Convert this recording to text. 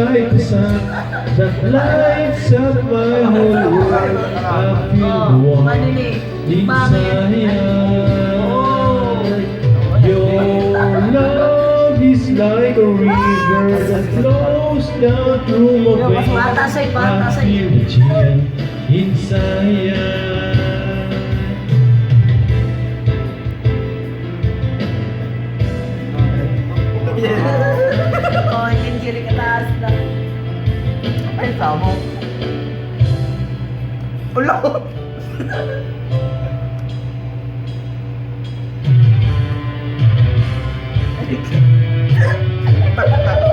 like the sun that lights up my whole world. I feel warm inside. Your love is like a river that flows down through my veins. I feel the chill inside. Oh, yung kiri ka taas na. Ay, tamo. Ulo! Ay,